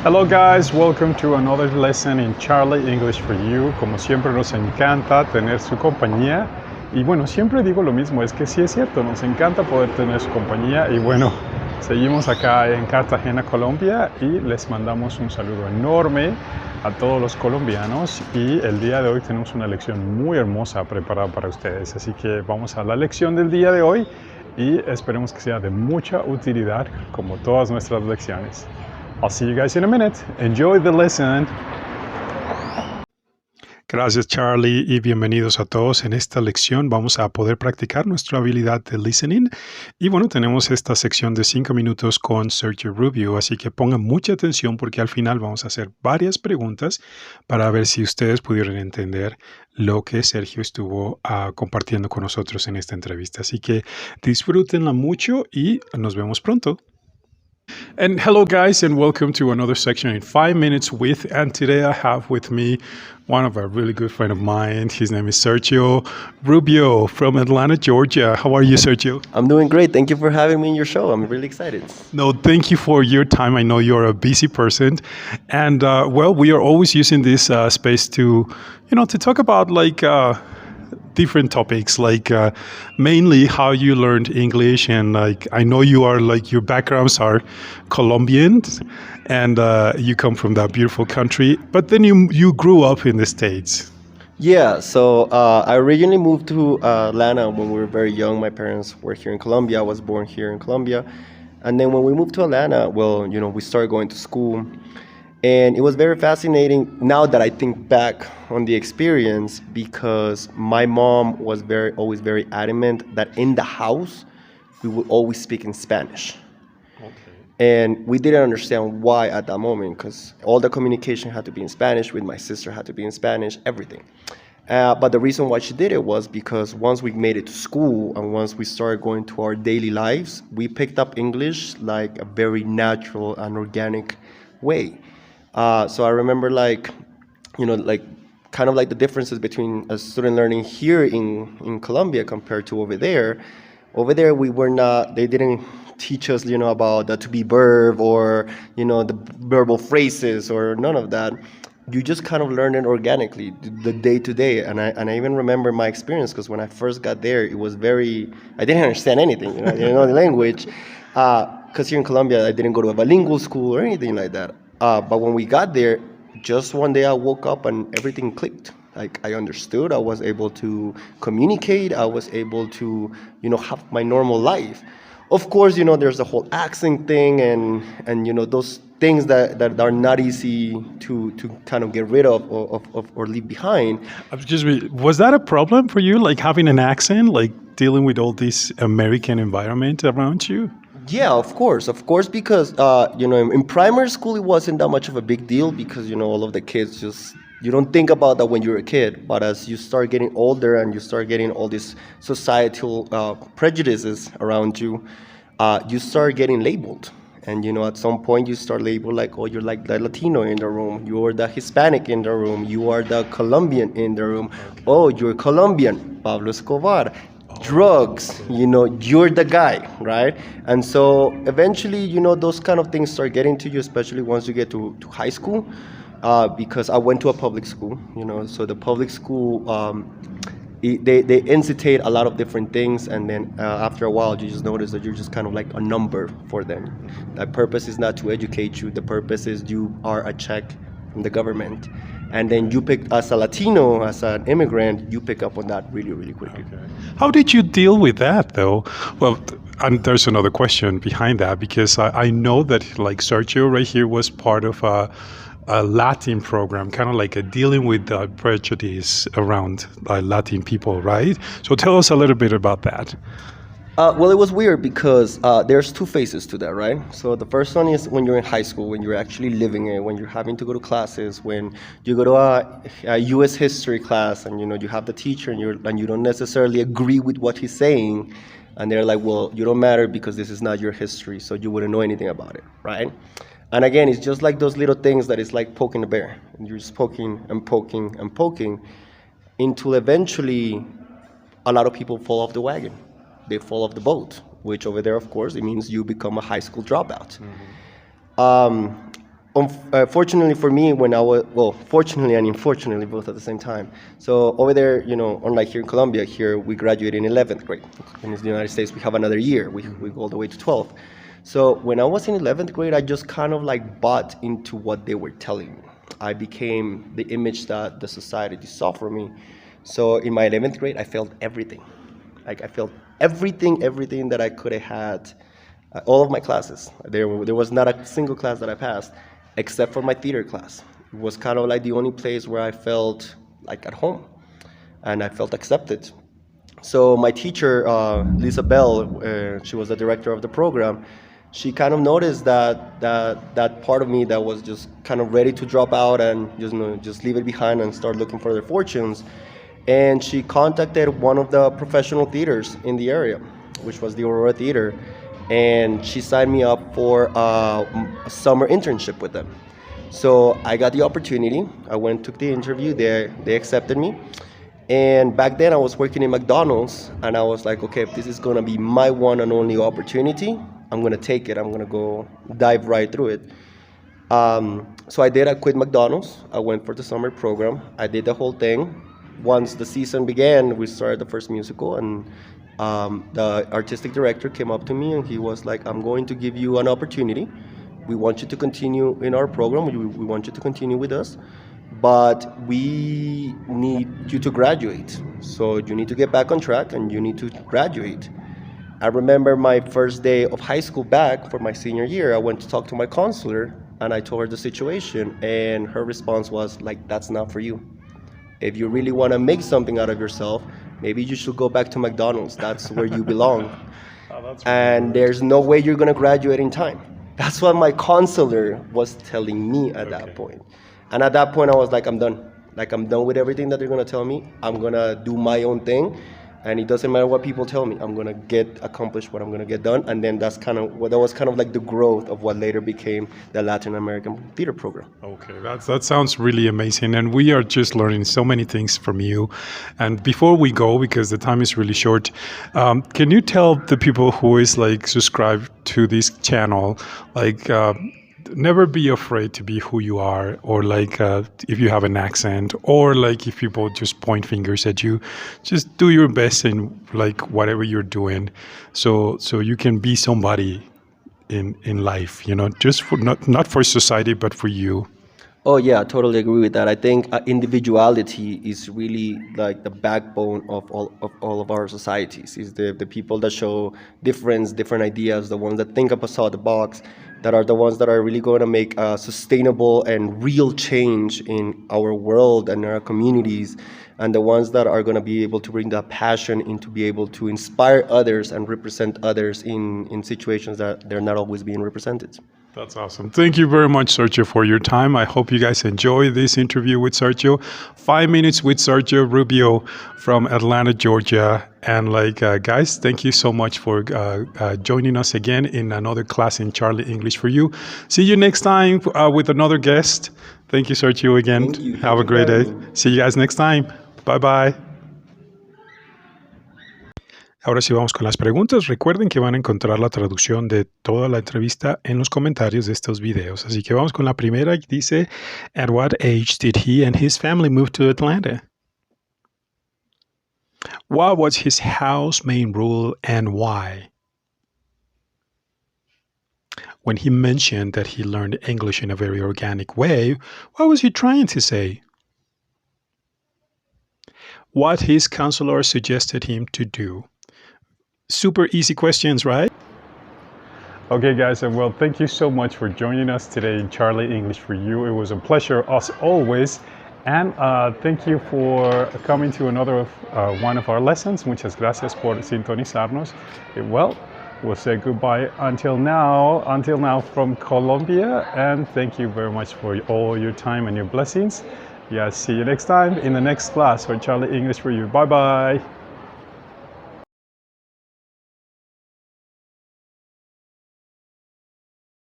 Hello guys, welcome to another lesson in Charlie English for You. Como siempre nos encanta tener su compañía y bueno, siempre digo lo mismo, es que sí es cierto, nos encanta poder tener su compañía y bueno, seguimos acá en Cartagena, Colombia y les mandamos un saludo enorme a todos los colombianos y el día de hoy tenemos una lección muy hermosa preparada para ustedes, así que vamos a la lección del día de hoy y esperemos que sea de mucha utilidad como todas nuestras lecciones. I'll see you guys in a minute. Enjoy the lesson. Gracias Charlie y bienvenidos a todos. En esta lección vamos a poder practicar nuestra habilidad de listening y bueno, tenemos esta sección de 5 minutos con Sergio Rubio, así que pongan mucha atención porque al final vamos a hacer varias preguntas para ver si ustedes pudieron entender lo que Sergio estuvo compartiendo con nosotros en esta entrevista. Así que disfrútenla mucho y nos vemos pronto. And hello guys and welcome to another section in 5 minutes with, and today I have with me one of a really good friend of mine. His name is Sergio Rubio from Atlanta, Georgia. How are you, Sergio? I'm doing great. Thank you for having me in your show. I'm really excited. No, thank you for your time. I know you're a busy person. And well, we are always using this space to talk about different topics, mainly how you learned English, and I know you are your backgrounds are Colombian and you come from that beautiful country, but then you grew up in the States. Yeah, so I originally moved to Atlanta when we were very young. My parents were here in Colombia. I was born here in Colombia. And then when we moved to Atlanta, we started going to school. And it was very fascinating now that I think back on the experience, because my mom was always very adamant that in the house we would always speak in Spanish. Okay. And we didn't understand why at that moment, because all the communication had to be in Spanish, with my sister had to be in Spanish, everything. But the reason why she did it was because once we made it to school and once we started going to our daily lives, we picked up English like a very natural and organic way. So I remember kind of the differences between a student learning here in Colombia compared to over there. Over there, they didn't teach us, about the to be verb or, the verbal phrases or none of that. You just kind of learn it organically, the day to day. And I even remember my experience, because when I first got there, it was I didn't understand anything, I didn't know the language. Because here in Colombia, I didn't go to a bilingual school or anything like that. But when we got there, just one day I woke up and everything clicked. I understood, I was able to communicate, I was able to, have my normal life. Of course, there's the whole accent thing and those things that are not easy to kind of get rid of or leave behind. Was that a problem for you, having an accent, dealing with all this American environment around you? Yeah, of course, because, in primary school, it wasn't that much of a big deal because, all of the kids you don't think about that when you're a kid. But as you start getting older and you start getting all these societal prejudices around you, you start getting labeled. And, at some point you start labeled you're like the Latino in the room, you're the Hispanic in the room, you are the Colombian in the room. Okay. Oh, you're Colombian, Pablo Escobar. Drugs, you're the guy, right? And so eventually, those kind of things start getting to you, especially once you get to high school, because I went to a public school, so the public school, they incitate a lot of different things, and then after a while, you just notice that you're just kind of like a number for them. The purpose is not to educate you, the purpose is you are a check from the government. And then you pick, as a Latino, as an immigrant, you pick up on that really, really quickly. Okay. How did you deal with that, though? Well, and there's another question behind that, because I know that, Sergio right here was part of a Latin program, kind of like a dealing with prejudice around Latin people, right? So tell us a little bit about that. Well, it was weird because there's two phases to that, right? So the first one is when you're in high school, when you're actually living it, when you're having to go to classes, when you go to a U.S. history class and, you have the teacher and you don't necessarily agree with what he's saying. And they're like, well, you don't matter because this is not your history, so you wouldn't know anything about it, right? And again, it's just like those little things that is like poking a bear. And you're just poking and poking and poking until eventually a lot of people fall off the wagon. They fall off the boat, which over there, of course, it means you become a high school dropout. Mm-hmm. Fortunately for me, when I was, well, fortunately and unfortunately, both at the same time. So over there, unlike here in Colombia, here we graduate in 11th grade. In the United States, we have another year. We go all the way to 12th. So when I was in 11th grade, I just kind of like bought into what they were telling me. I became the image that the society saw for me. So in my 11th grade, I felt everything. Like I felt everything that I could have had. All of my classes. There was not a single class that I passed, except for my theater class. It was kind of like the only place where I felt like at home, and I felt accepted. So my teacher, Lisa Bell, she was the director of the program. She kind of noticed that part of me that was just kind of ready to drop out and just leave it behind and start looking for their fortunes. And she contacted one of the professional theaters in the area, which was the Aurora Theater, and she signed me up for a summer internship with them. So I got the opportunity. I went, took the interview. They accepted me. And back then I was working in McDonald's, and I was like, okay, if this is gonna be my one and only opportunity, I'm gonna take it. I'm gonna go dive right through it. So I did. I quit McDonald's. I went for the summer program. I did the whole thing. Once the season began, we started the first musical, and the artistic director came up to me and he was like, I'm going to give you an opportunity. We want you to continue in our program. We want you to continue with us, but we need you to graduate. So you need to get back on track and you need to graduate. I remember my first day of high school back for my senior year. I went to talk to my counselor and I told her the situation, and her response was like, that's not for you. If you really want to make something out of yourself, maybe you should go back to McDonald's. That's where you belong. And there's no way you're going to graduate in time. That's what my counselor was telling me at that point. And at that point, I was like, I'm done. Like, I'm done with everything that they're going to tell me. I'm going to do my own thing. And it doesn't matter what people tell me. I'm going to get accomplished what I'm going to get done. And then that was kind of like the growth of what later became the Latin American theater program. Okay, that sounds really amazing. And we are just learning so many things from you. And before we go, because the time is really short, can you tell the people who is like subscribed to this channel, like, never be afraid to be who you are, or like if you have an accent, or like if people just point fingers at you, just do your best in like whatever you're doing, so you can be somebody in life, just for not for society but for you. Oh yeah, I totally agree with that. I think individuality is really like the backbone of all of our societies. Is the people that show different ideas, the ones that think outside the box, that are the ones that are really going to make a sustainable and real change in our world and our communities, and the ones that are going to be able to bring that passion in to be able to inspire others and represent others in situations that they're not always being represented. That's awesome. Thank you very much, Sergio, for your time. I hope you guys enjoy this interview with Sergio. 5 minutes with Sergio Rubio from Atlanta, Georgia. And guys, thank you so much for joining us again in another class in Charlie English for You. See you next time with another guest. Thank you, Sergio, again. Thank you. Have a great day. See you guys next time. Bye, bye. Ahora sí vamos con las preguntas. Recuerden que van a encontrar la traducción de toda la entrevista en los comentarios de estos videos. Así que vamos con la primera. Dice, at what age did he and his family move to Atlanta? What was his house main rule and why? When he mentioned that he learned English in a very organic way, what was he trying to say? What his counselor suggested him to do. Super easy questions, right? Okay, guys, and well, thank you so much for joining us today in Charlie English for You. It was a pleasure, as always. And thank you for coming to another one of our lessons. Muchas gracias por sintonizarnos. Well, we'll say goodbye until now from Colombia. And thank you very much for all your time and your blessings. Yeah, see you next time in the next class for Charlie English for You. Bye-bye.